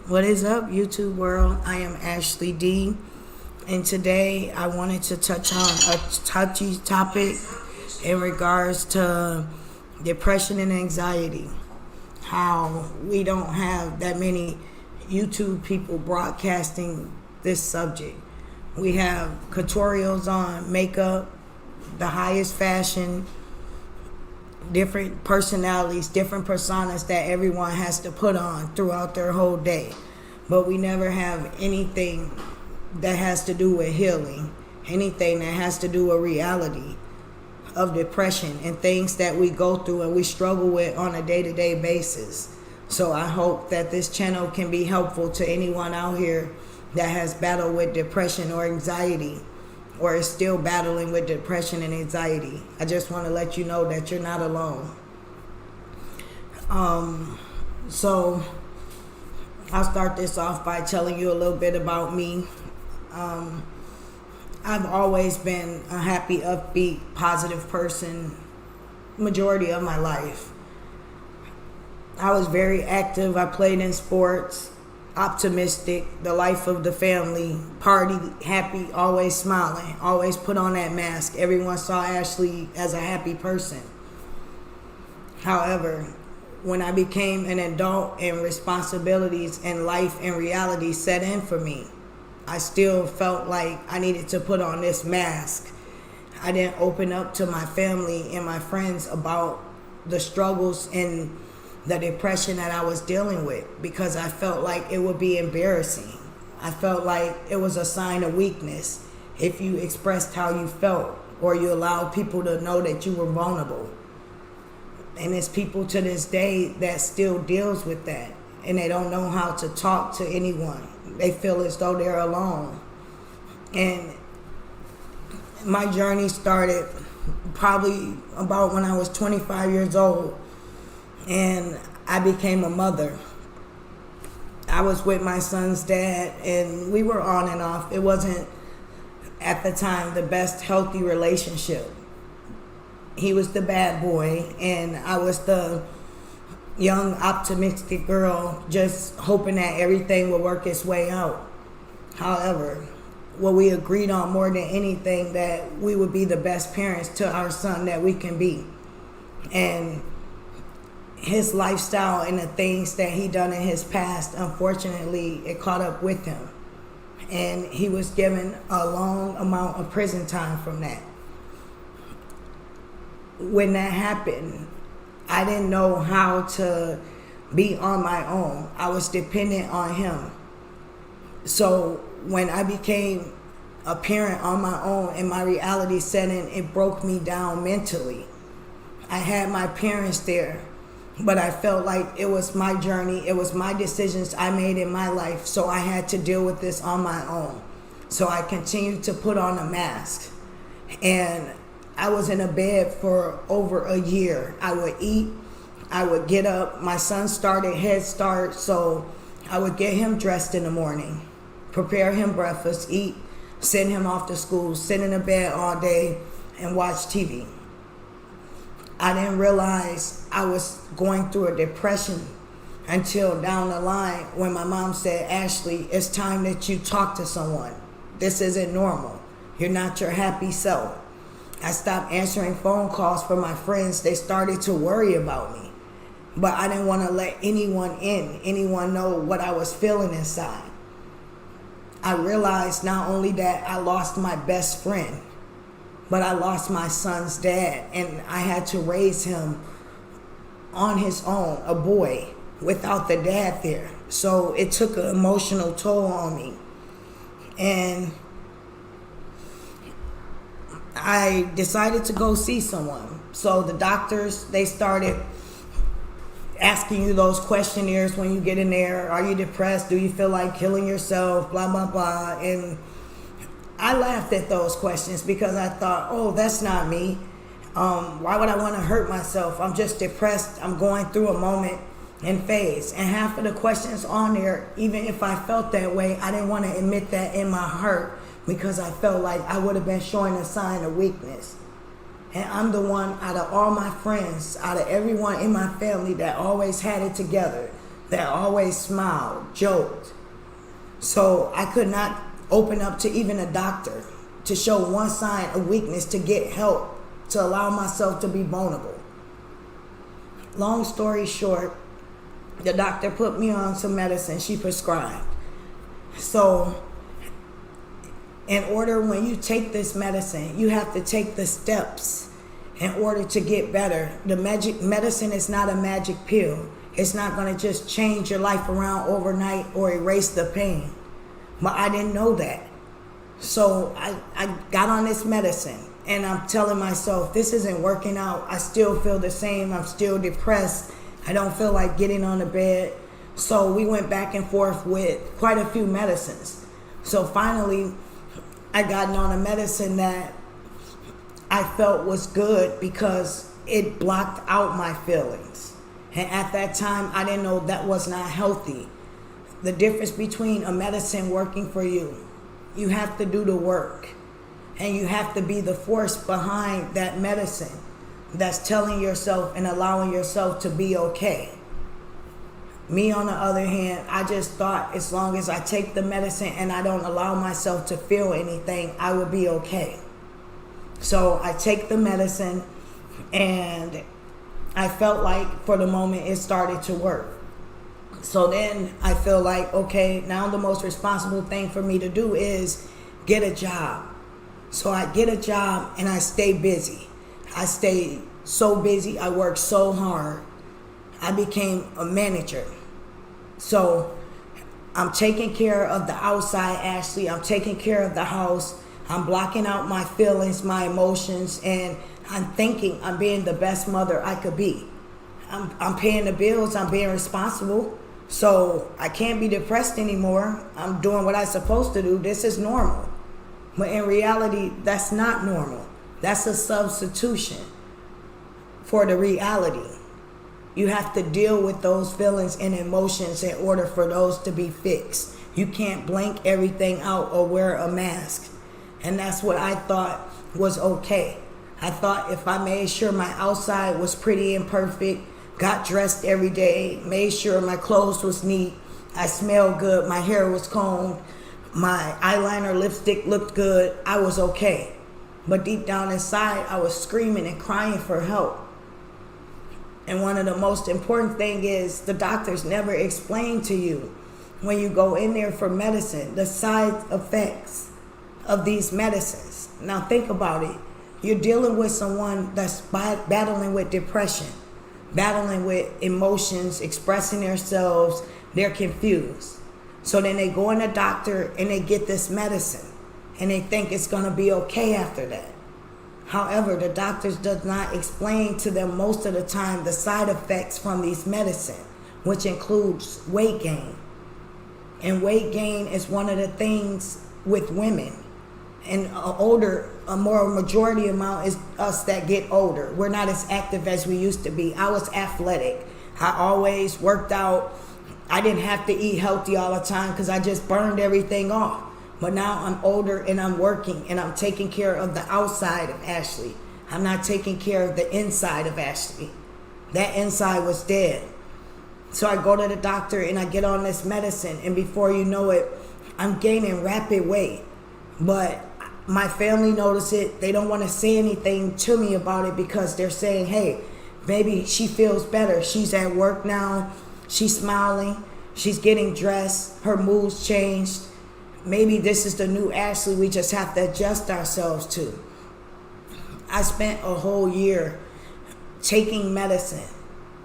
What is up, YouTube world? I am Ashley D, and today I wanted to touch on a touchy topic in regards to depression and anxiety. How we don't have that many YouTube people broadcasting this subject. We have tutorials on makeup, the highest fashion, different personalities, different personas that everyone has to put on throughout their whole day. But we never have anything that has to do with healing, anything that has to do with reality of depression and things that we go through and we struggle with on a day-to-day basis. So I hope that this channel can be helpful to anyone out here that has battled with depression or anxiety, or is still battling with depression and anxiety. I just want to let you know that you're not alone. So I'll start this off by telling you a little bit about me. I've always been a happy, upbeat, positive person majority of my life. I was very active. I played in sports, optimistic, the life of the family, party, happy, always smiling, always put on that mask. Everyone saw Ashley as a happy person. However, when I became an adult and responsibilities and life and reality set in for me, I still felt like I needed to put on this mask. I didn't open up to my family and my friends about the struggles and the depression that I was dealing with, because I felt like it would be embarrassing. I felt like it was a sign of weakness if you expressed how you felt or you allowed people to know that you were vulnerable. And there's people to this day that still deals with that, and they don't know how to talk to anyone. They feel as though they're alone. And my journey started probably about when I was 25 years old, and I became a mother. I was with my son's dad, and we were on and off. It wasn't, at the time, the best healthy relationship. He was the bad boy, and I was the young, optimistic girl, just hoping that everything would work its way out. However, what we agreed on more than anything, that we would be the best parents to our son that we can be. And his lifestyle and the things that he done in his past, unfortunately, it caught up with him. And he was given a long amount of prison time from that. When that happened, I didn't know how to be on my own. I was dependent on him. So when I became a parent on my own and my reality set in, it broke me down mentally. I had my parents there, but I felt like it was my journey. It was my decisions I made in my life. So I had to deal with this on my own. So I continued to put on a mask. And I was in a bed for over a year. I would eat, I would get up. My son started Head Start, so I would get him dressed in the morning, prepare him breakfast, eat, send him off to school, sit in a bed all day and watch TV. I didn't realize I was going through a depression until down the line when my mom said, "Ashley, it's time that you talk to someone. This isn't normal. You're not your happy self." I stopped answering phone calls from my friends. They started to worry about me. But I didn't want to let anyone in, anyone know what I was feeling inside. I realized not only that I lost my best friend, but I lost my son's dad, and I had to raise him on his own, a boy, without the dad there. So it took an emotional toll on me. And I decided to go see someone. So the doctors, they started asking you those questionnaires when you get in there. Are you depressed? Do you feel like killing yourself? Blah, blah, blah. And I laughed at those questions because I thought, oh, that's not me. Why would I want to hurt myself? I'm just depressed. I'm going through a moment and phase. And half of the questions on there, even if I felt that way, I didn't want to admit that in my heart because I felt like I would have been showing a sign of weakness. And I'm the one out of all my friends, out of everyone in my family that always had it together, that always smiled, joked. So I could not open up to even a doctor to show one sign of weakness, to get help, to allow myself to be vulnerable. Long story short, the doctor put me on some medicine she prescribed. So in order, when you take this medicine, you have to take the steps in order to get better. The medicine is not a magic pill. It's not going to just change your life around overnight or erase the pain. But I didn't know that. So I got on this medicine, and I'm telling myself, this isn't working out. I still feel the same. I'm still depressed. I don't feel like getting on the bed. So we went back and forth with quite a few medicines. So finally, I got on a medicine that I felt was good because it blocked out my feelings. And at that time, I didn't know that was not healthy. The difference between a medicine working for you, you have to do the work. And you have to be the force behind that medicine that's telling yourself and allowing yourself to be okay. Me, on the other hand, I just thought as long as I take the medicine and I don't allow myself to feel anything, I will be okay. So I take the medicine, and I felt like for the moment it started to work. So then I feel like, okay, now the most responsible thing for me to do is get a job. So I get a job and I stay busy. I stay so busy. I work so hard. I became a manager. So I'm taking care of the outside, Ashley. I'm taking care of the house. I'm blocking out my feelings, my emotions, and I'm thinking I'm being the best mother I could be. I'm paying the bills. I'm being responsible. So I can't be depressed anymore. I'm doing what I'm supposed to do. This is normal. But in reality, that's not normal. That's a substitution for the reality. You have to deal with those feelings and emotions in order for those to be fixed. You can't blank everything out or wear a mask. And that's what I thought was okay. I thought if I made sure my outside was pretty and perfect, got dressed every day, made sure my clothes was neat, I smelled good, my hair was combed, my eyeliner, lipstick looked good, I was okay. But deep down inside, I was screaming and crying for help. And one of the most important thing is the doctors never explain to you when you go in there for medicine, the side effects of these medicines. Now think about it. You're dealing with someone that's battling with depression, battling with emotions, expressing themselves, they're confused. So then they go in the doctor and they get this medicine and they think it's going to be okay after that. However, the doctors does not explain to them most of the time the side effects from these medicine, which includes weight gain. And weight gain is one of the things with women. And a more majority amount is us that get older. We're not as active as we used to be. I was athletic. I always worked out. I didn't have to eat healthy all the time because I just burned everything off. But now I'm older and I'm working and I'm taking care of the outside of Ashley. I'm not taking care of the inside of Ashley. That inside was dead. So I go to the doctor and I get on this medicine, and before you know it, I'm gaining rapid weight. But my family notice it. They don't want to say anything to me about it because they're saying, hey, maybe she feels better. She's at work now. She's smiling. She's getting dressed. Her mood's changed. Maybe this is the new Ashley we just have to adjust ourselves to. I spent a whole year taking medicine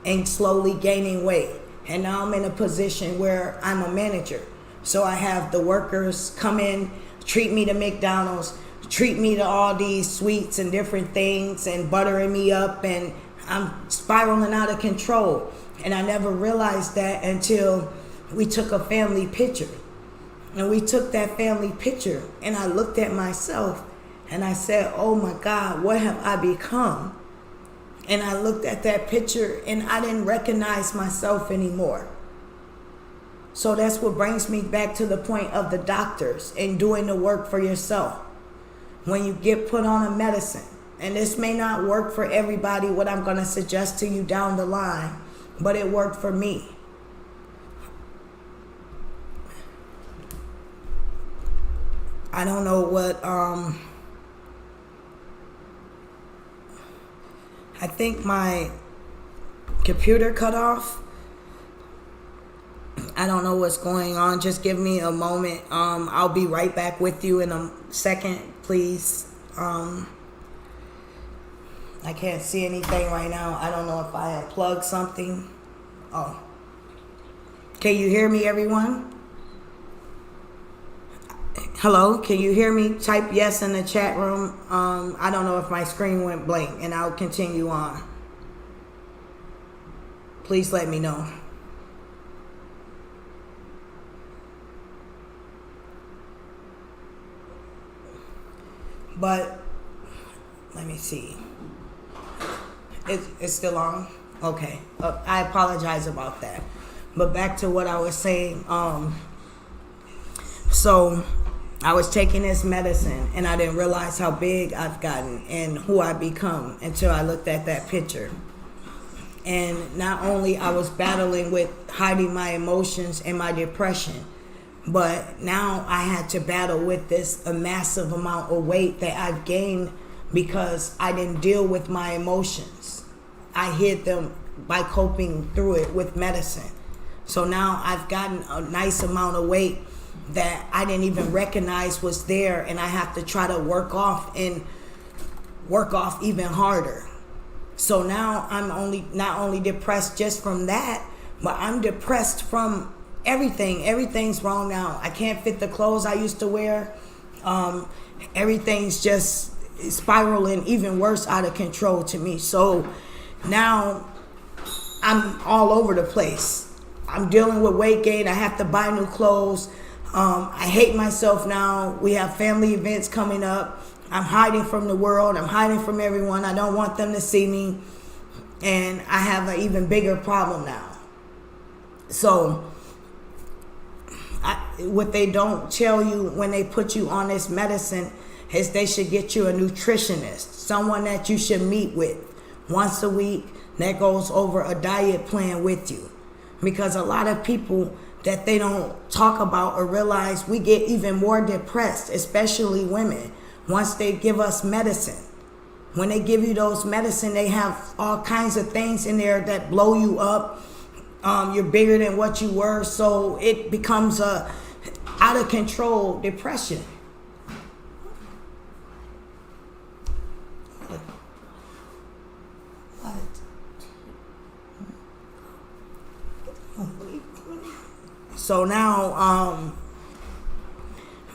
and slowly gaining weight. And now I'm in a position where I'm a manager. So I have the workers come in, treat me to McDonald's, treat me to all these sweets and different things and buttering me up, and I'm spiraling out of control. And I never realized that until we took a family picture. And we took that family picture and I looked at myself and I said, oh my God, what have I become? And I looked at that picture and I didn't recognize myself anymore. So that's what brings me back to the point of the doctors and doing the work for yourself. When you get put on a medicine, and this may not work for everybody, what I'm going to suggest to you down the line, but it worked for me. I don't know what, I think my computer cut off. I don't know what's going on. Just give me a moment. I'll be right back with you in a second, please. I can't see anything right now. I don't know if I unplugged something. Oh. Can you hear me, everyone? Hello, can you hear me? Type yes in the chat room. I don't know if my screen went blank, and I'll continue on. Please let me know. But let me see. It's still on? Okay. I apologize about that. But back to what I was saying. So I was taking this medicine and I didn't realize how big I've gotten and who I've become until I looked at that picture. And not only I was battling with hiding my emotions and my depression, but now I had to battle with a massive amount of weight that I've gained because I didn't deal with my emotions. I hid them by coping through it with medicine. So now I've gotten a nice amount of weight that I didn't even recognize was there, and I have to try to work off even harder. So now I'm not only depressed just from that, but I'm depressed from everything. Everything's wrong now. I can't fit the clothes I used to wear. Everything's just spiraling even worse out of control to me. So now I'm all over the place. I'm dealing with weight gain. I have to buy new clothes. I hate myself now. We have family events coming up. I'm hiding from the world. I'm hiding from everyone. I don't want them to see me. And I have an even bigger problem now. So what they don't tell you when they put you on this medicine is they should get you a nutritionist, someone that you should meet with once a week that goes over a diet plan with you. Because a lot of people that they don't talk about or realize, we get even more depressed, especially women, once they give us medicine. When they give you those medicine, they have all kinds of things in there that blow you up. You're bigger than what you were, so it becomes a out of control depression. So now,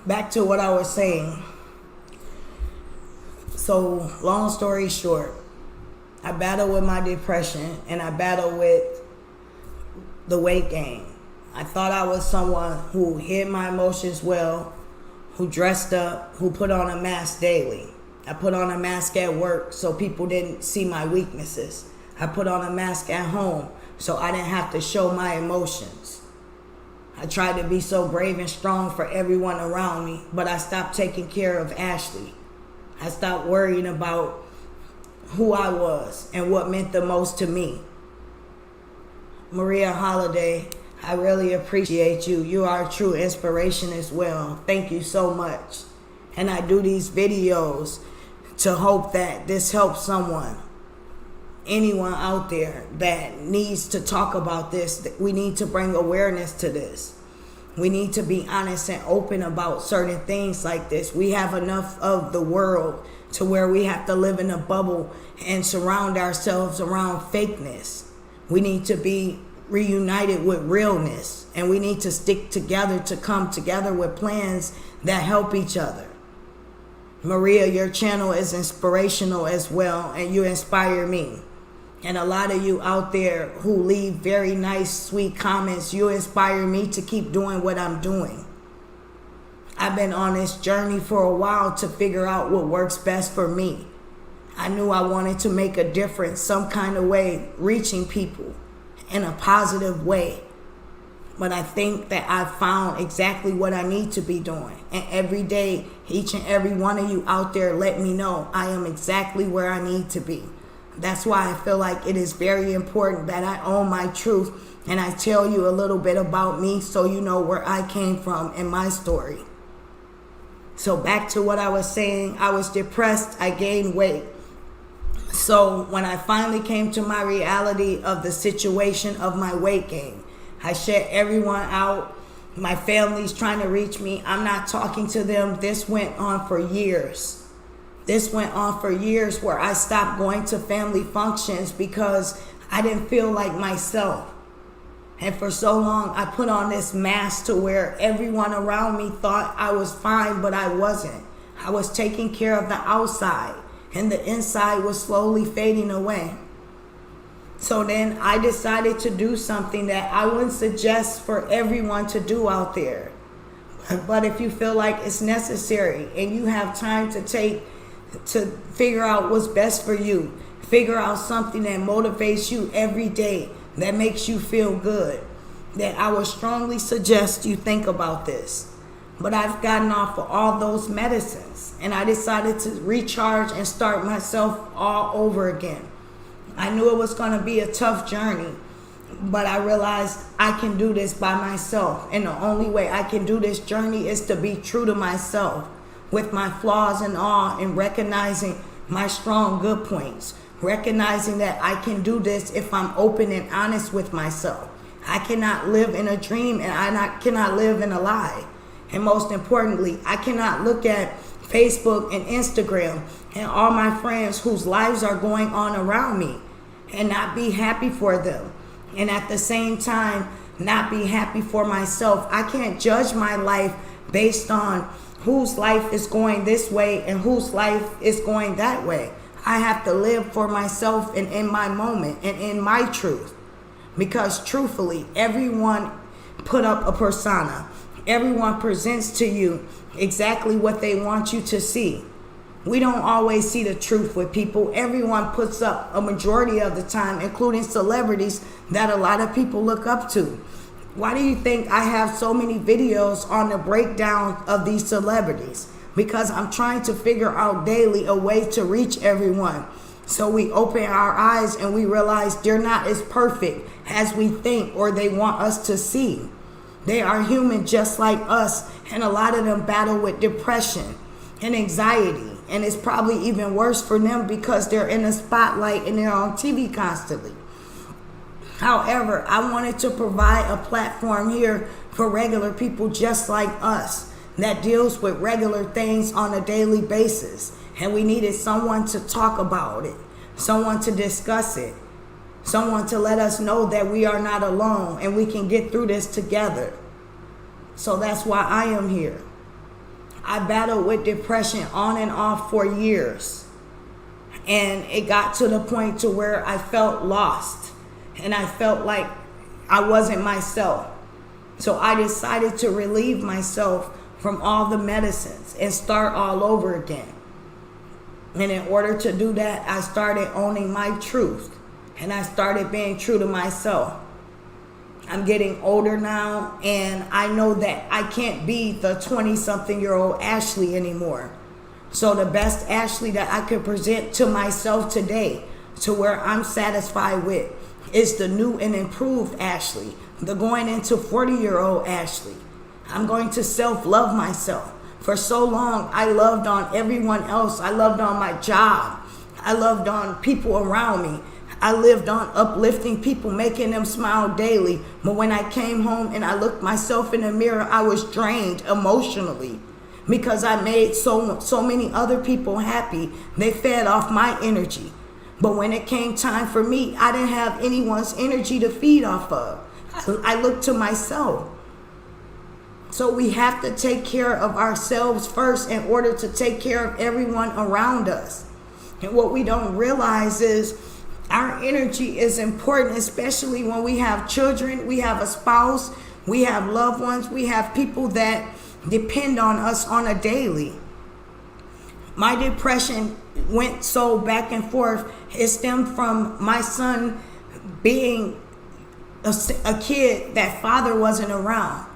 back to what I was saying. So long story short, I battle with my depression and I battle with the weight gain. I thought I was someone who hid my emotions well, who dressed up, who put on a mask daily. I put on a mask at work so people didn't see my weaknesses. I put on a mask at home so I didn't have to show my emotions. I tried to be so brave and strong for everyone around me, but I stopped taking care of Ashley. I stopped worrying about who I was and what meant the most to me. Maria Holiday, I really appreciate you. You are a true inspiration as well. Thank you so much. And I do these videos to hope that this helps someone. Anyone out there that needs to talk about this, we need to bring awareness to this. We need to be honest and open about certain things like this. We have enough of the world to where we have to live in a bubble and surround ourselves around fakeness. We need to be reunited with realness, and we need to stick together to come together with plans that help each other. Maria, your channel is inspirational as well, and you inspire me. And a lot of you out there who leave very nice, sweet comments, you inspire me to keep doing what I'm doing. I've been on this journey for a while to figure out what works best for me. I knew I wanted to make a difference some kind of way, reaching people in a positive way. But I think that I've found exactly what I need to be doing. And every day, each and every one of you out there let me know I am exactly where I need to be. That's why I feel like it is very important that I own my truth and I tell you a little bit about me so you know where I came from in my story. So back to what I was saying, I was depressed, I gained weight. So when I finally came to my reality of the situation of my weight gain, I shut everyone out. My family's trying to reach me. I'm not talking to them. This went on for years. This went on for years where I stopped going to family functions because I didn't feel like myself. And for so long, I put on this mask to where everyone around me thought I was fine, but I wasn't. I was taking care of the outside, and the inside was slowly fading away. So then I decided to do something that I wouldn't suggest for everyone to do out there. But if you feel like it's necessary and you have time to figure out what's best for you, figure out something that motivates you every day, that makes you feel good, that I would strongly suggest you think about this. But I've gotten off of all those medicines, and I decided to recharge and start myself all over again. I knew it was going to be a tough journey, but I realized I can do this by myself. And the only way I can do this journey is to be true to myself, with my flaws and all, and recognizing my strong good points. Recognizing that I can do this if I'm open and honest with myself. I cannot live in a dream, and I cannot live in a lie. And most importantly, I cannot look at Facebook and Instagram and all my friends whose lives are going on around me and not be happy for them. And at the same time, not be happy for myself. I can't judge my life based on whose life is going this way and whose life is going that way. I have to live for myself and in my moment and in my truth. Because truthfully, everyone put up a persona. Everyone presents to you exactly what they want you to see. We don't always see the truth with people. Everyone puts up a majority of the time, including celebrities that a lot of people look up to. Why do you think I have so many videos on the breakdown of these celebrities? Because I'm trying to figure out daily a way to reach everyone. So we open our eyes and we realize they're not as perfect as we think or they want us to see. They are human just like us, and a lot of them battle with depression and anxiety. And it's probably even worse for them because they're in the spotlight and they're on TV constantly. However, I wanted to provide a platform here for regular people just like us that deals with regular things on a daily basis. And we needed someone to talk about it, someone to discuss it, someone to let us know that we are not alone and we can get through this together. So that's why I am here. I battled with depression on and off for years. And it got to the point to where I felt lost. And I felt like I wasn't myself. So I decided to relieve myself from all the medicines and start all over again. And in order to do that, I started owning my truth. And I started being true to myself. I'm getting older now, and I know that I can't be the 20-something-year-old Ashley anymore. So the best Ashley that I could present to myself today, to where I'm satisfied with, is the new and improved Ashley, the going into 40-year-old Ashley. I'm going to self-love myself. For so long, I loved on everyone else. I loved on my job. I loved on people around me. I lived on uplifting people, making them smile daily. But when I came home and I looked myself in the mirror, I was drained emotionally because I made so many other people happy. They fed off my energy. But when it came time for me, I didn't have anyone's energy to feed off of. I looked to myself. So we have to take care of ourselves first in order to take care of everyone around us. And what we don't realize is our energy is important, especially when we have children, we have a spouse, we have loved ones, we have people that depend on us on a daily. My depression went so back and forth. It stemmed from my son being a kid that father wasn't around.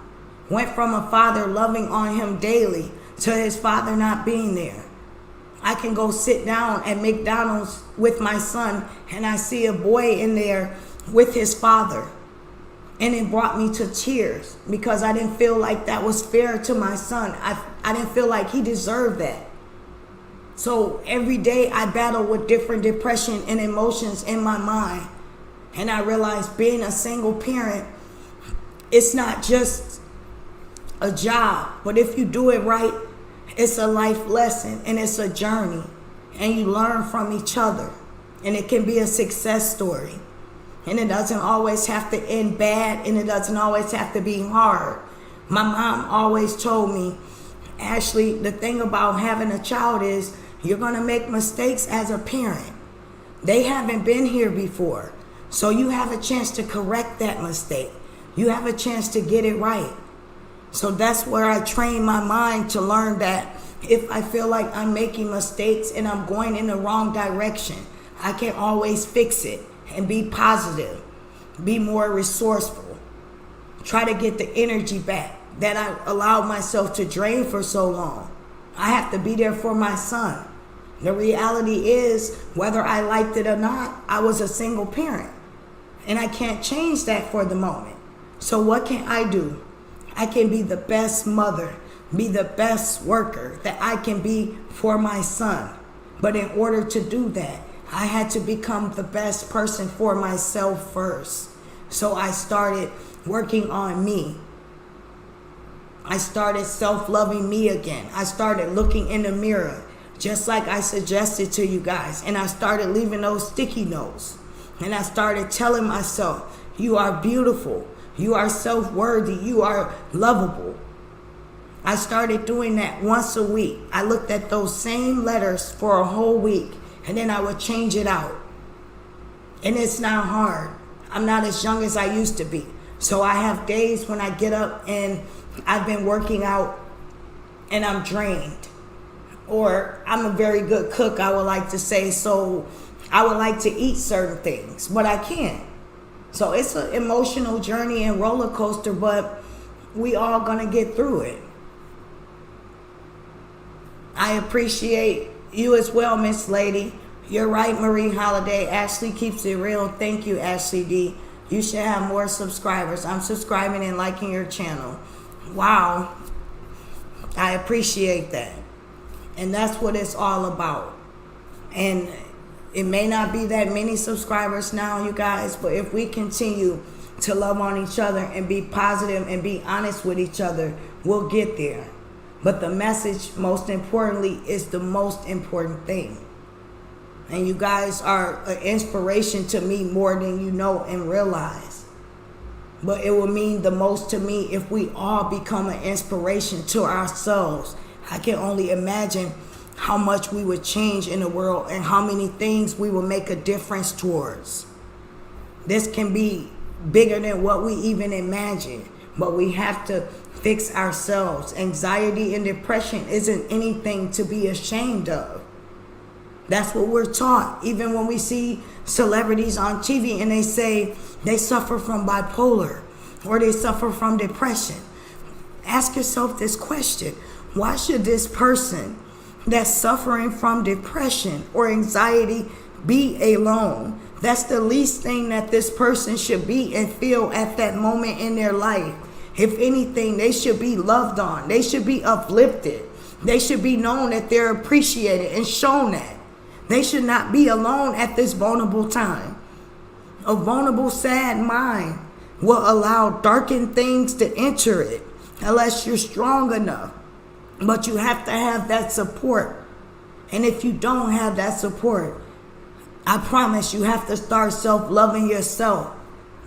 Went from a father loving on him daily to his father not being there. I can go sit down at McDonald's with my son and I see a boy in there with his father. And it brought me to tears because I didn't feel like that was fair to my son. I didn't feel like he deserved that. So every day I battle with different depression and emotions in my mind. And I realized being a single parent, it's not just a job, but if you do it right, it's a life lesson and it's a journey. And you learn from each other. And it can be a success story. And it doesn't always have to end bad, and it doesn't always have to be hard. My mom always told me, Ashley, the thing about having a child is you're going to make mistakes as a parent. They haven't been here before. So you have a chance to correct that mistake. You have a chance to get it right. So that's where I train my mind to learn that if I feel like I'm making mistakes and I'm going in the wrong direction, I can always fix it and be positive, be more resourceful, try to get the energy back that I allowed myself to drain for so long. I have to be there for my son. The reality is, whether I liked it or not, I was a single parent. And I can't change that for the moment. So what can I do? I can be the best mother, be the best worker that I can be for my son. But in order to do that, I had to become the best person for myself first. So I started working on me. I started self-loving me again. I started looking in the mirror, just like I suggested to you guys. And I started leaving those sticky notes. And I started telling myself, you are beautiful. You are self-worthy. You are lovable. I started doing that once a week. I looked at those same letters for a whole week, and then I would change it out. And it's not hard. I'm not as young as I used to be. So I have days when I get up and I've been working out and I'm drained. Or I'm a very good cook, I would like to say, so I would like to eat certain things, but I can't. So it's an emotional journey and roller coaster, but we all gonna get through it. I appreciate you as well, Miss Lady. You're right, Marie Holiday. Ashley keeps it real. Thank you, Ashley D. You should have more subscribers. I'm subscribing and liking your channel. Wow. I appreciate that. And that's what it's all about. And it may not be that many subscribers now, you guys, but if we continue to love on each other and be positive and be honest with each other, we'll get there. But the message, most importantly, is the most important thing. And you guys are an inspiration to me more than you know and realize. But it will mean the most to me if we all become an inspiration to ourselves. I can only imagine how much we would change in the world and how many things we will make a difference towards. This can be bigger than what we even imagine, but we have to fix ourselves. Anxiety and depression isn't anything to be ashamed of. That's what we're taught. Even when we see celebrities on TV and they say they suffer from bipolar or they suffer from depression. Ask yourself this question. Why should this person that's suffering from depression or anxiety be alone? That's the least thing that this person should be and feel at that moment in their life. If anything, they should be loved on. They should be uplifted. They should be known that they're appreciated and shown that. They should not be alone at this vulnerable time. A vulnerable, sad mind will allow darkened things to enter it unless you're strong enough. But you have to have that support. And if you don't have that support, I promise you have to start self-loving yourself.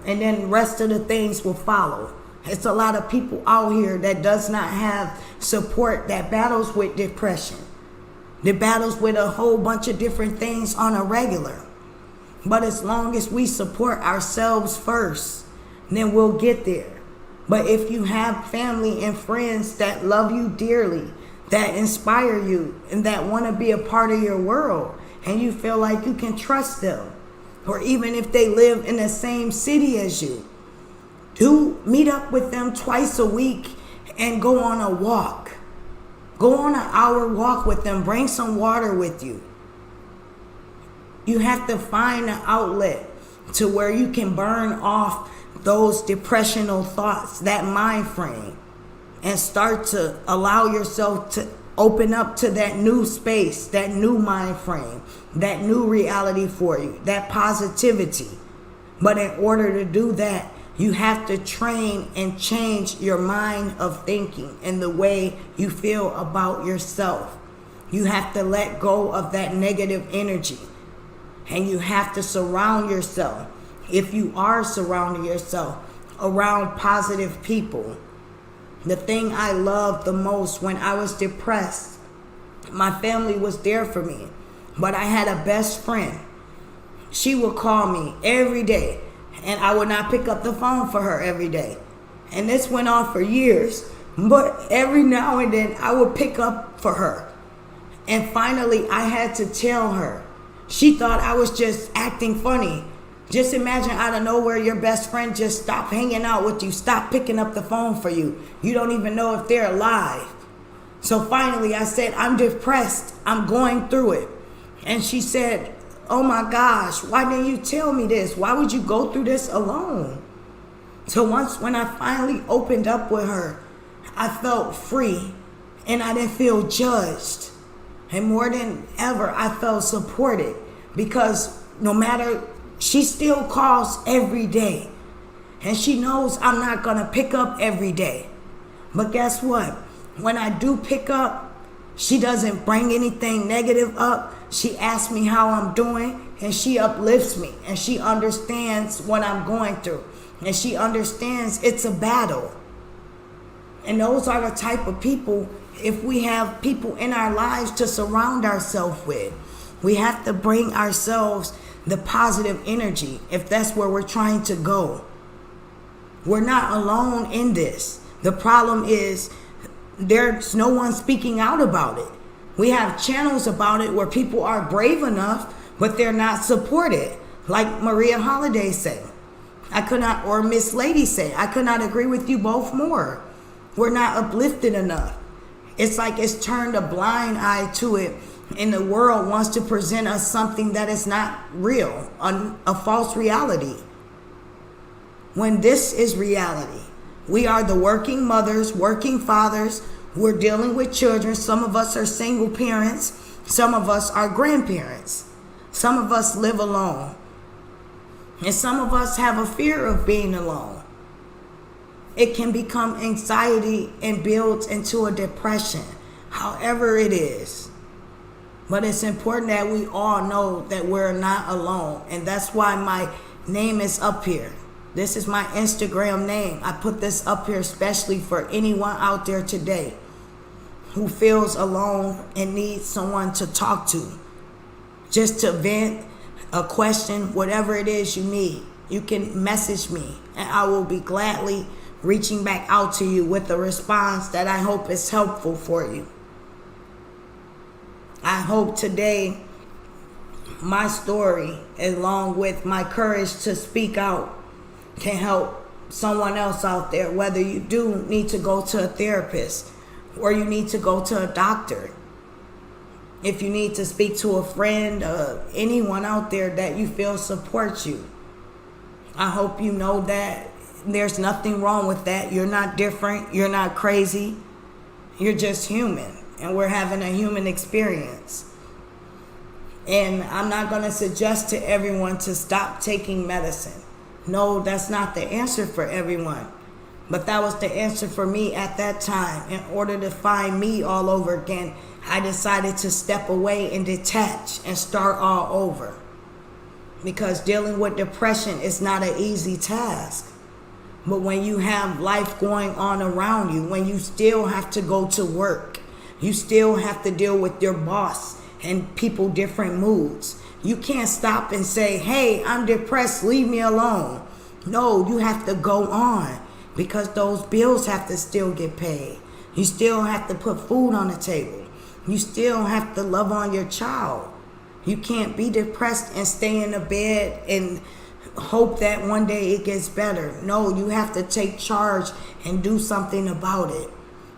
And then the rest of the things will follow. It's a lot of people out here that does not have support, that battles with depression. That battles with a whole bunch of different things on a regular. But as long as we support ourselves first, then we'll get there. But if you have family and friends that love you dearly, that inspire you, and that want to be a part of your world, and you feel like you can trust them, or even if they live in the same city as you, do meet up with them twice a week and go on a walk. Go on an hour walk with them. Bring some water with you. You have to find an outlet to where you can burn off those depressional thoughts, that mind frame. and start to allow yourself to open up to that new space, that new mind frame, that new reality for you, that positivity. But in order to do that, you have to train and change your mind of thinking and the way you feel about yourself. You have to let go of that negative energy, and you have to surround yourself, if you are surrounding yourself, around positive people. The thing I loved the most when I was depressed, my family was there for me, but I had a best friend. She would call me every day, and I would not pick up the phone for her every day. And this went on for years, but every now and then I would pick up for her. And finally, I had to tell her. She thought I was just acting funny. Just imagine out of nowhere, your best friend just stopped hanging out with you, stopped picking up the phone for you. You don't even know if they're alive. So finally, I said, I'm depressed. I'm going through it. And she said, oh my gosh, why didn't you tell me this? Why would you go through this alone? So when I finally opened up with her, I felt free and I didn't feel judged. And more than ever, I felt supported, because no matter, she still calls every day. And she knows I'm not going to pick up every day. But guess what? When I do pick up, she doesn't bring anything negative up. She asks me how I'm doing, and she uplifts me, and she understands what I'm going through. And she understands it's a battle. And those are the type of people, if we have people in our lives to surround ourselves with, we have to bring ourselves the positive energy if that's where we're trying to go. We're not alone in this. The problem is there's no one speaking out about it. We have channels about it where people are brave enough, but they're not supported. Like Maria Holiday said, I could not, or Miss Lady said, I could not agree with you both more. We're not uplifted enough. It's like it's turned a blind eye to it, and the world wants to present us something that is not real, a false reality. When this is reality, we are the working mothers, working fathers. We're dealing with children. Some of us are single parents. Some of us are grandparents. Some of us live alone. And some of us have a fear of being alone. It can become anxiety and builds into a depression, however it is. But it's important that we all know that we're not alone. And that's why my name is up here. This is my Instagram name. I put this up here especially for anyone out there today who feels alone and needs someone to talk to. Just to vent, a question, whatever it is you need. You can message me and I will be gladly reaching back out to you with a response that I hope is helpful for you. I hope today my story, along with my courage to speak out, can help someone else out there, whether you do need to go to a therapist or you need to go to a doctor. If you need to speak to a friend, anyone out there that you feel supports you, I hope you know that there's nothing wrong with that. You're not different. You're not crazy. You're just human, and we're having a human experience. And I'm not going to suggest to everyone to stop taking medicine. No, that's not the answer for everyone. But that was the answer for me at that time. In order to find me all over again, I decided to step away and detach and start all over. Because dealing with depression is not an easy task. But when you have life going on around you, when you still have to go to work, you still have to deal with your boss and people different moods. You can't stop and say, hey, I'm depressed, leave me alone. No, you have to go on because those bills have to still get paid. You still have to put food on the table. You still have to love on your child. You can't be depressed and stay in the bed and hope that one day it gets better. No, you have to take charge and do something about it.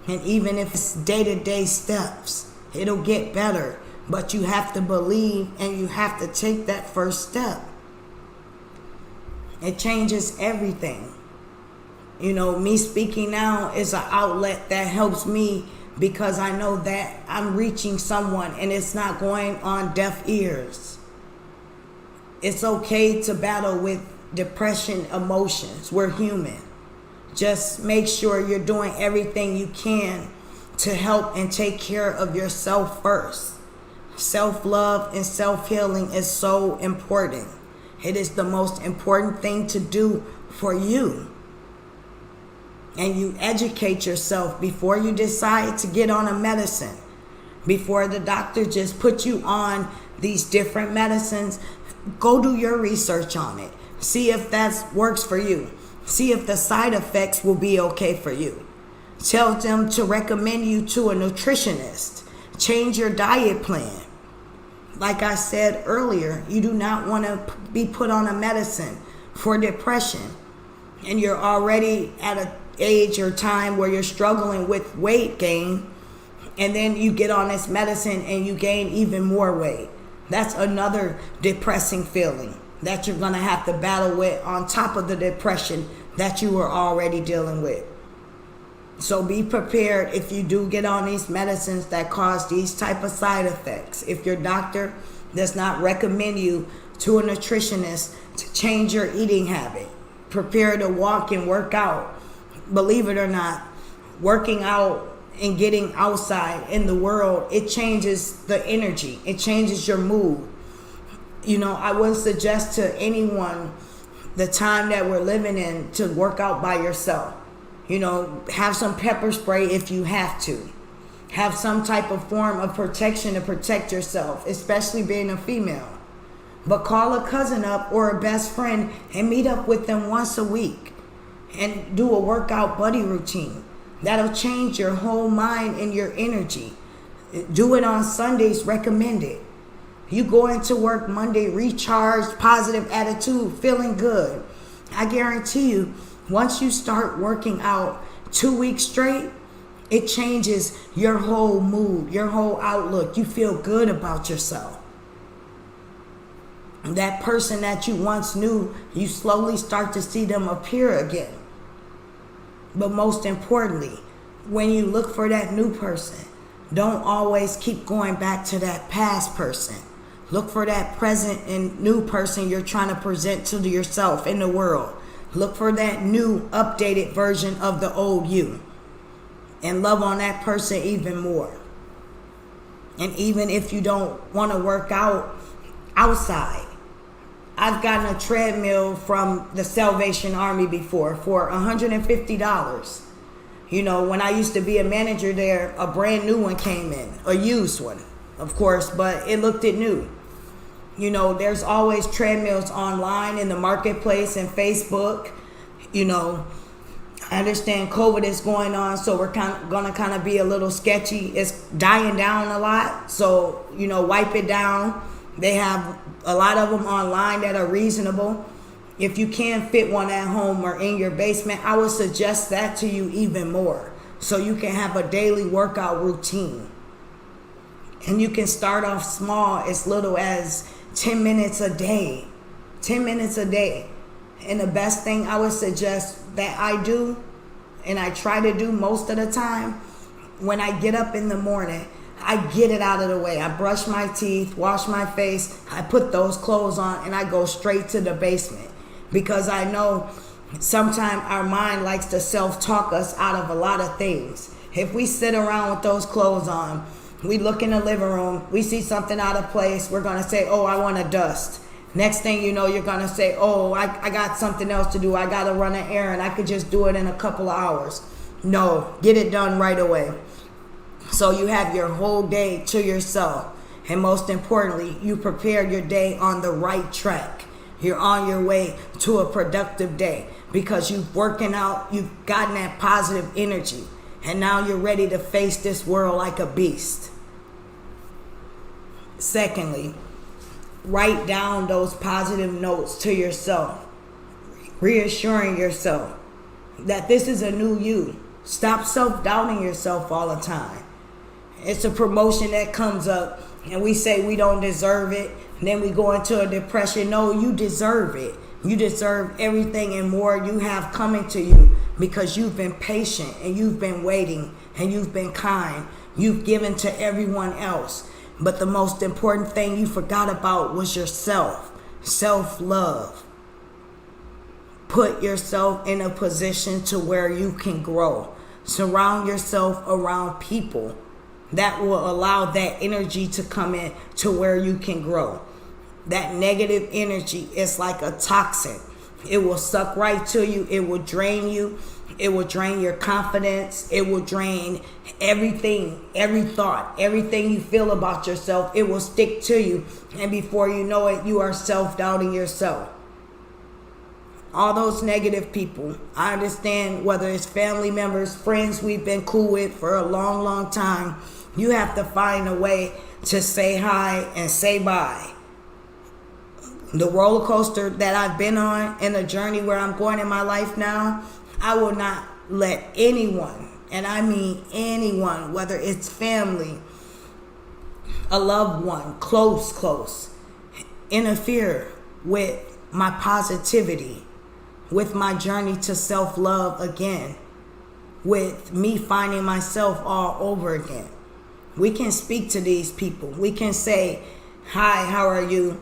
And even if it's day-to-day steps, it'll get better. But you have to believe and you have to take that first step. It changes everything. Me speaking now is an outlet that helps me because I know that I'm reaching someone and it's not going on deaf ears. It's okay to battle with depression emotions. We're human. Just make sure you're doing everything you can to help and take care of yourself first. Self-love and self-healing is so important. It is the most important thing to do for you. And you educate yourself before you decide to get on a medicine. Before the doctor just put you on these different medicines, go do your research on it. See if that works for you. See if the side effects will be okay for you. Tell them to recommend you to a nutritionist. Change your diet plan. Like I said earlier, you do not want to be put on a medicine for depression and you're already at an age or time where you're struggling with weight gain, and then you get on this medicine and you gain even more weight. That's another depressing feeling that you're going to have to battle with on top of the depression that you were already dealing with. So be prepared if you do get on these medicines that cause these type of side effects. If your doctor does not recommend you to a nutritionist to change your eating habit, prepare to walk and work out. Believe it or not, working out and getting outside in the world, it changes the energy. It changes your mood. I would suggest to anyone the time that we're living in to work out by yourself. Have some pepper spray if you have to. Have some type of form of protection to protect yourself, especially being a female. But call a cousin up or a best friend and meet up with them once a week and do a workout buddy routine. That'll change your whole mind and your energy. Do it on Sundays, recommend it. You go into work Monday, recharged, positive attitude, feeling good. I guarantee you, once you start working out 2 weeks straight, it changes your whole mood, your whole outlook. You feel good about yourself. That person that you once knew, you slowly start to see them appear again. But most importantly, when you look for that new person, don't always keep going back to that past person. Look for that present and new person you're trying to present to yourself in the world. Look for that new, updated version of the old you. And love on that person even more. And even if you don't want to work out outside, I've gotten a treadmill from the Salvation Army before for $150. When I used to be a manager there, a brand new one came in, a used one, of course, but it looked new. There's always treadmills online in the marketplace and Facebook. I understand COVID is going on, so we're going to be a little sketchy. It's dying down a lot, so, wipe it down. They have a lot of them online that are reasonable. If you can't fit one at home or in your basement, I would suggest that to you even more, so you can have a daily workout routine. And you can start off small, as little as 10 minutes a day. 10 minutes a day. And the best thing I would suggest that I do, and I try to do most of the time, when I get up in the morning, I get it out of the way. I brush my teeth, wash my face, I put those clothes on, and I go straight to the basement. Because I know sometimes our mind likes to self-talk us out of a lot of things. If we sit around with those clothes on, we look in the living room, we see something out of place, we're going to say, oh, I want to dust. Next thing you know, you're going to say, oh, I got something else to do. I got to run an errand. I could just do it in a couple of hours. No, get it done right away. So you have your whole day to yourself. And most importantly, you prepared your day on the right track. You're on your way to a productive day because you've working out, you've gotten that positive energy. And now you're ready to face this world like a beast. Secondly, write down those positive notes to yourself, reassuring yourself that this is a new you. Stop self-doubting yourself all the time. It's a promotion that comes up and we say we don't deserve it. And then we go into a depression. No, you deserve it. You deserve everything and more you have coming to you because you've been patient and you've been waiting and you've been kind. You've given to everyone else. But the most important thing you forgot about was yourself. Self-love. Put yourself in a position to where you can grow. Surround yourself around people that will allow that energy to come in to where you can grow. That negative energy is like a toxin. It will suck right to you. It will drain you. It will drain your confidence. It will drain everything, every thought, everything you feel about yourself. It will stick to you. And before you know it, you are self-doubting yourself. All those negative people, I understand whether it's family members, friends we've been cool with for a long, long time, you have to find a way to say hi and say bye. The roller coaster that I've been on and the journey where I'm going in my life now, I will not let anyone, and I mean anyone, whether it's family, a loved one, close, interfere with my positivity, with my journey to self-love again, with me finding myself all over again. We can speak to these people. We can say, hi, how are you?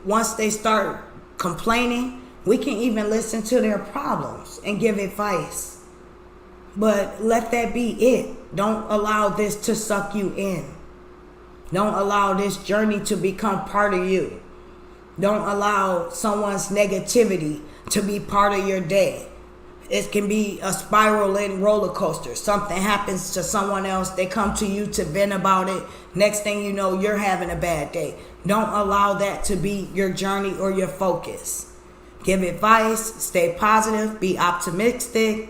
Once they start complaining, we can even listen to their problems and give advice. But let that be it. Don't allow this to suck you in. Don't allow this journey to become part of you. Don't allow someone's negativity to be part of your day. It can be a spiraling roller coaster. Something happens to someone else. They come to you to vent about it. Next thing you know, you're having a bad day. Don't allow that to be your journey or your focus. Give advice. Stay positive. Be optimistic.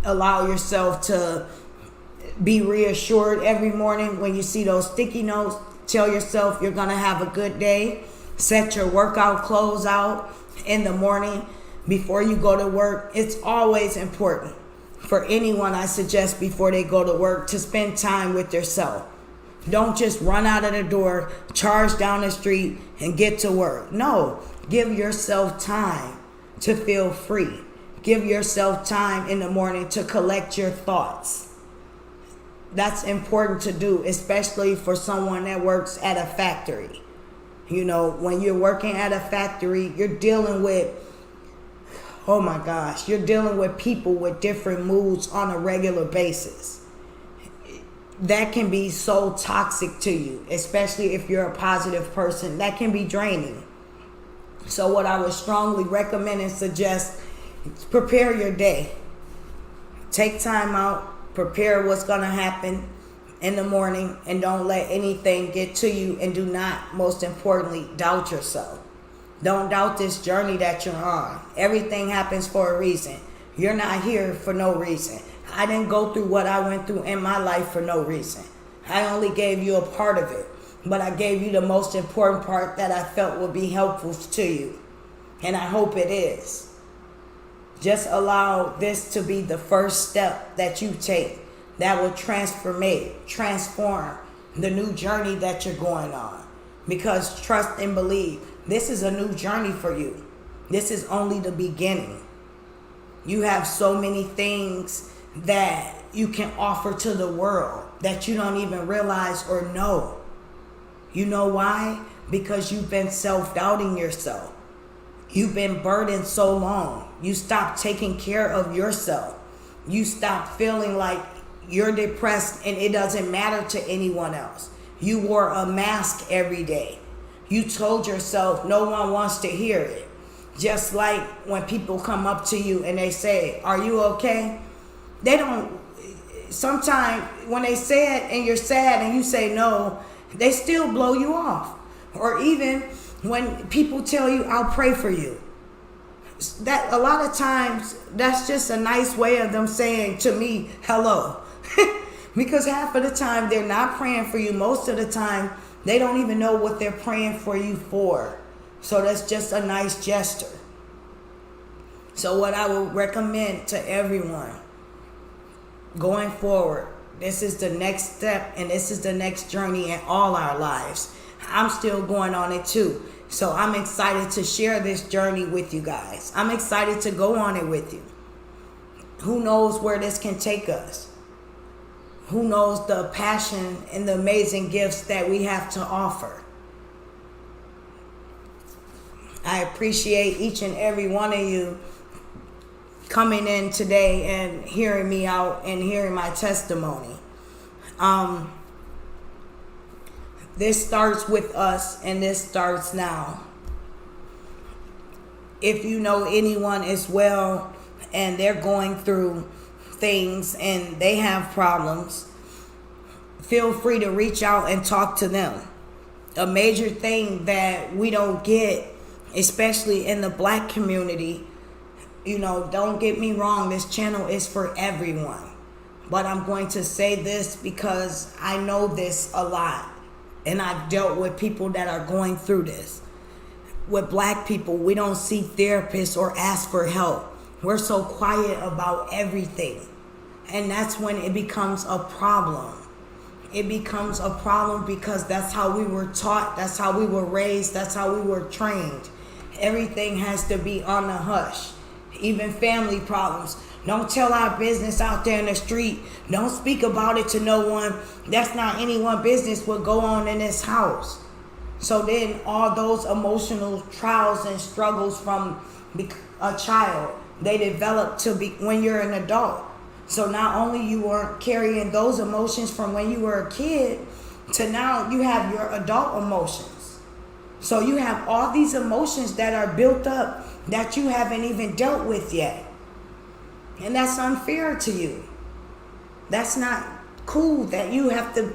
Allow yourself to be reassured every morning when you see those sticky notes. Tell yourself you're going to have a good day. Set your workout clothes out in the morning before you go to work. It's always important for anyone, I suggest, before they go to work, to spend time with yourself. Don't just run out of the door, charge down the street, and get to work. No, give yourself time to feel free. Give yourself time in the morning to collect your thoughts. That's important to do, especially for someone that works at a factory. You know, when you're working at a factory, you're dealing with, oh my gosh, you're dealing with people with different moods on a regular basis. That can be so toxic to you, especially if you're a positive person. That can be draining. So what I would strongly recommend and suggest is prepare your day. Take time out, prepare what's going to happen in the morning, and don't let anything get to you, and do not, most importantly, doubt yourself. Don't doubt this journey that you're on. Everything happens for a reason. You're not here for no reason. I didn't go through what I went through in my life for no reason. I only gave you a part of it, but I gave you the most important part that I felt would be helpful to you, and I hope it is. Just allow this to be the first step that you take that will transform the new journey that you're going on. Because trust and believe, this is a new journey for you. This is only the beginning. You have so many things that you can offer to the world that you don't even realize or know. You know why? Because you've been self-doubting yourself. You've been burdened so long. You stopped taking care of yourself. You stopped feeling like you're depressed and it doesn't matter to anyone else. You wore a mask every day. You told yourself no one wants to hear it. Just like when people come up to you and they say, are you okay? They don't, sometimes when they say it and you're sad and you say no, they still blow you off. Or even when people tell you, I'll pray for you. That a lot of times, that's just a nice way of them saying to me, hello. Because half of the time they're not praying for you. Most of the time, they don't even know what they're praying for you for. So that's just a nice gesture. So what I would recommend to everyone going forward, this is the next step and this is the next journey in all our lives. I'm still going on it too. So I'm excited to share this journey with you guys. I'm excited to go on it with you. Who knows where this can take us? Who knows the passion and the amazing gifts that we have to offer? I appreciate each and every one of you coming in today and hearing me out and hearing my testimony. This starts with us, and this starts now. If you know anyone as well and they're going through things and they have problems, feel free to reach out and talk to them. A major thing that we don't get, especially in the Black community, don't get me wrong, this channel is for everyone. But I'm going to say this because I know this a lot. And I've dealt with people that are going through this. With Black people, we don't see therapists or ask for help. We're so quiet about everything. And that's when it becomes a problem. It becomes a problem because that's how we were taught, that's how we were raised, that's how we were trained. Everything has to be on the hush. Even family problems. Don't tell our business out there in the street. Don't speak about it to no one. That's not anyone's business what go on in this house. So then all those emotional trials and struggles from a child, they develop to be when you're an adult. So not only you are carrying those emotions from when you were a kid to now you have your adult emotions. So you have all these emotions that are built up that you haven't even dealt with yet. And that's unfair to you. That's not cool that you have to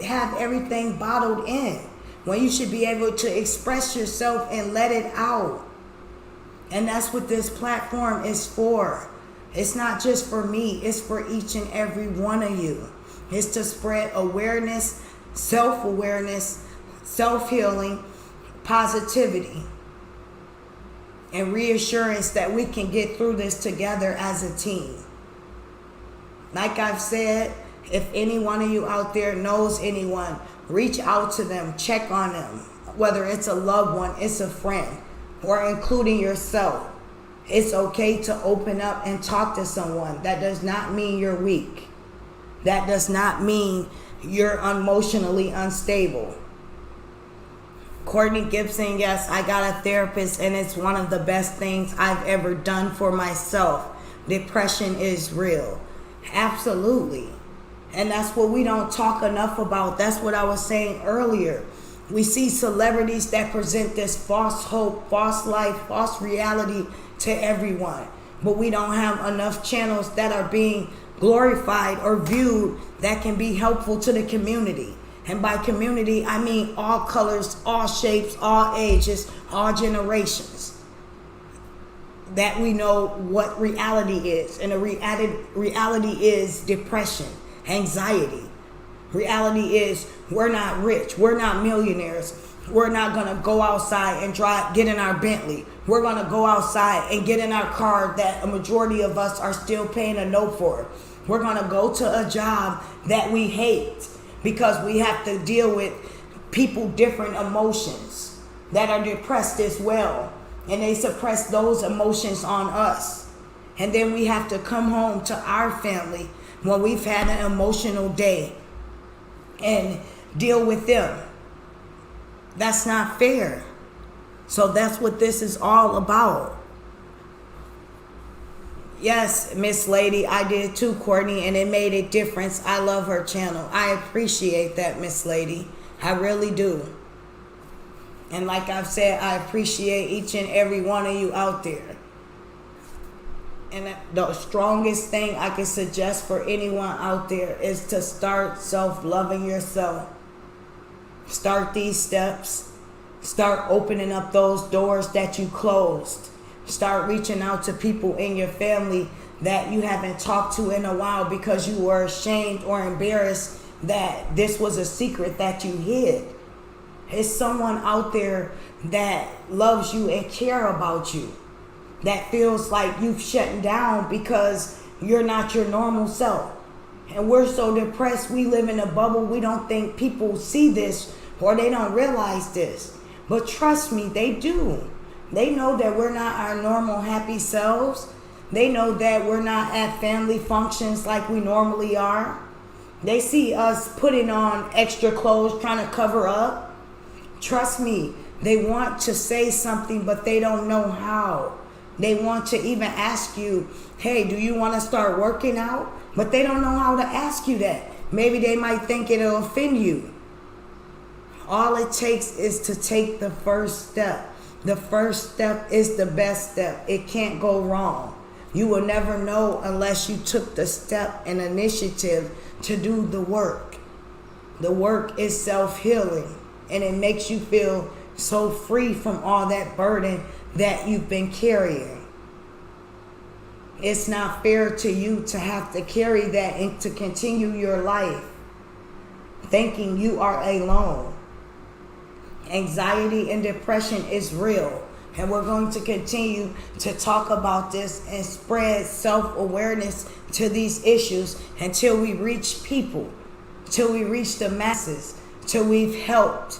have everything bottled in when you should be able to express yourself and let it out. And that's what this platform is for. It's not just for me, it's for each and every one of you. It's to spread awareness, self-awareness, self-healing, positivity, and reassurance that we can get through this together as a team. Like I've said, if any one of you out there knows anyone, reach out to them, check on them, whether it's a loved one, it's a friend, or including yourself. It's okay to open up and talk to someone. That does not mean you're weak. That does not mean you're emotionally unstable. Courtney Gibson, yes, I got a therapist and it's one of the best things I've ever done for myself. Depression is real. Absolutely. And that's what we don't talk enough about. That's what I was saying earlier. We see celebrities that present this false hope, false life, false reality to everyone. But we don't have enough channels that are being glorified or viewed that can be helpful to the community. And by community, I mean all colors, all shapes, all ages, all generations. That we know what reality is. And the reality is depression, anxiety. Reality is we're not rich. We're not millionaires. We're not going to go outside and get in our Bentley. We're going to go outside and get in our car that a majority of us are still paying a note for. We're going to go to a job that we hate because we have to deal with people, different emotions that are depressed as well. And they suppress those emotions on us. And then we have to come home to our family when we've had an emotional day and deal with them. That's not fair. So that's what this is all about. Yes, Miss Lady, I did too, Courtney, and it made a difference. I love her channel. I appreciate that, Miss Lady. I really do. And like I've said, I appreciate each and every one of you out there. And the strongest thing I can suggest for anyone out there is to start self-loving yourself. Start these steps. Start opening up those doors that you closed. Start reaching out to people in your family that you haven't talked to in a while because you were ashamed or embarrassed that this was a secret that you hid. It's someone out there that loves you and care about you, that feels like you've shut down because you're not your normal self. And we're so depressed, we live in a bubble, we don't think people see this or they don't realize this. But trust me, they do. They know that we're not our normal happy selves. They know that we're not at family functions like we normally are. They see us putting on extra clothes, trying to cover up. Trust me, they want to say something, but they don't know how. They want to even ask you, hey, do you want to start working out? But they don't know how to ask you that. Maybe they might think it'll offend you. All it takes is to take the first step. The first step is the best step. It can't go wrong. You will never know unless you took the step and initiative to do the work. The work is self-healing, and it makes you feel so free from all that burden that you've been carrying. It's not fair to you to have to carry that and to continue your life thinking you are alone. Anxiety and depression is real. And we're going to continue to talk about this and spread self-awareness to these issues until we reach people, till we reach the masses, till we've helped,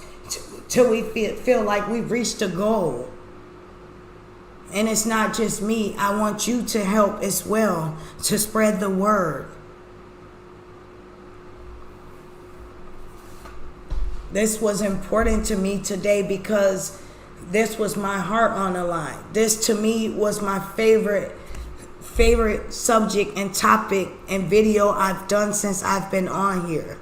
till we feel like we've reached a goal. And it's not just me. I want you to help as well to spread the word. This was important to me today because this was my heart on the line. This to me was my favorite subject and topic and video I've done since I've been on here.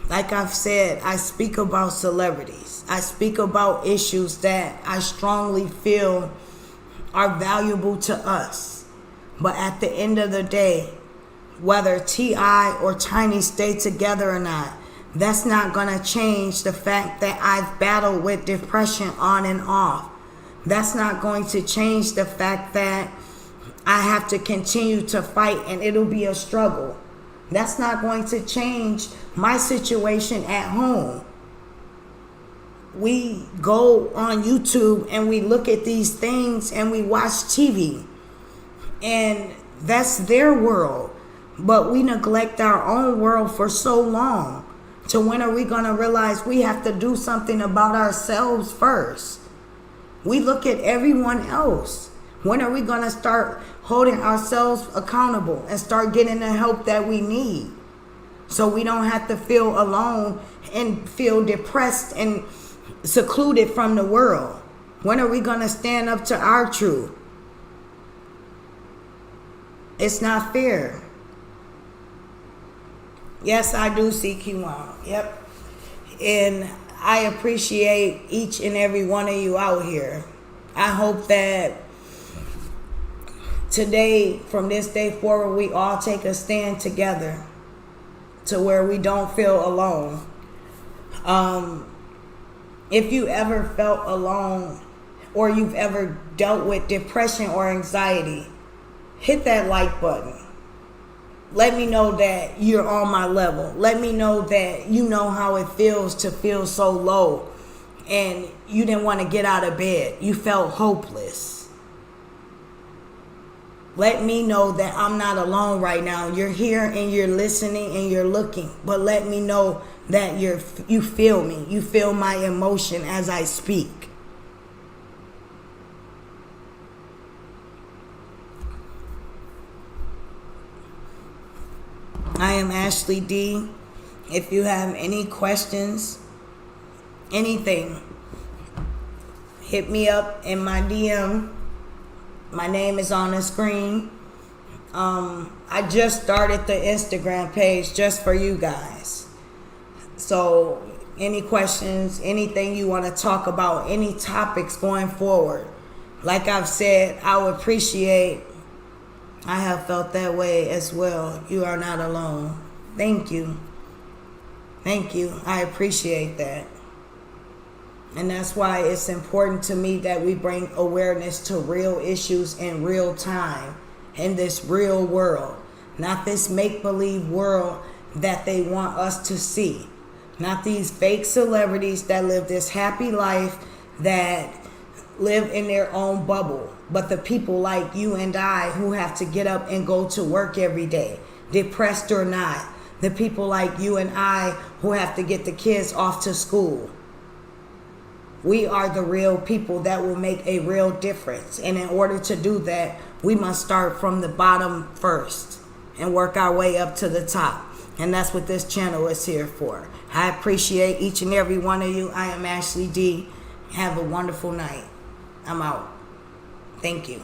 Like I've said, I speak about celebrities. I speak about issues that I strongly feel are valuable to us. But at the end of the day, whether T.I. or Tiny stay together or not, that's not going to change the fact that I've battled with depression on and off. That's not going to change the fact that I have to continue to fight and it'll be a struggle. That's not going to change my situation at home. We go on YouTube and we look at these things and we watch TV. And that's their world. But we neglect our own world for so long. So when are we going to realize we have to do something about ourselves first? We look at everyone else. When are we going to start holding ourselves accountable and start getting the help that we need? So we don't have to feel alone and feel depressed and secluded from the world. When are we going to stand up to our truth? It's not fair. Yes, I do see Kiwan. Yep. And I appreciate each and every one of you out here. I hope that today, from this day forward, we all take a stand together to where we don't feel alone. If you ever felt alone or you've ever dealt with depression or anxiety, hit that like button. Let me know that you're on my level. Let me know that you know how it feels to feel so low and you didn't want to get out of bed. You felt hopeless. Let me know that I'm not alone right now. You're here and you're listening and you're looking. But let me know that you feel me. You feel my emotion as I speak. I am Ashley D. If you have any questions, anything, hit me up in my DM. My name is on the screen. I just started the Instagram page just for you guys. So any questions, anything you want to talk about, any topics going forward, like I've said, I would appreciate. I have felt that way as well. You are not alone. Thank you. Thank you. I appreciate that. And that's why it's important to me that we bring awareness to real issues in real time, in this real world. Not this make-believe world that they want us to see. Not these fake celebrities that live this happy life, that live in their own bubble. But the people like you and I who have to get up and go to work every day, depressed or not. The people like you and I who have to get the kids off to school. We are the real people that will make a real difference. And in order to do that, we must start from the bottom first and work our way up to the top. And that's what this channel is here for. I appreciate each and every one of you. I am Ashley D. Have a wonderful night. I'm out. Thank you.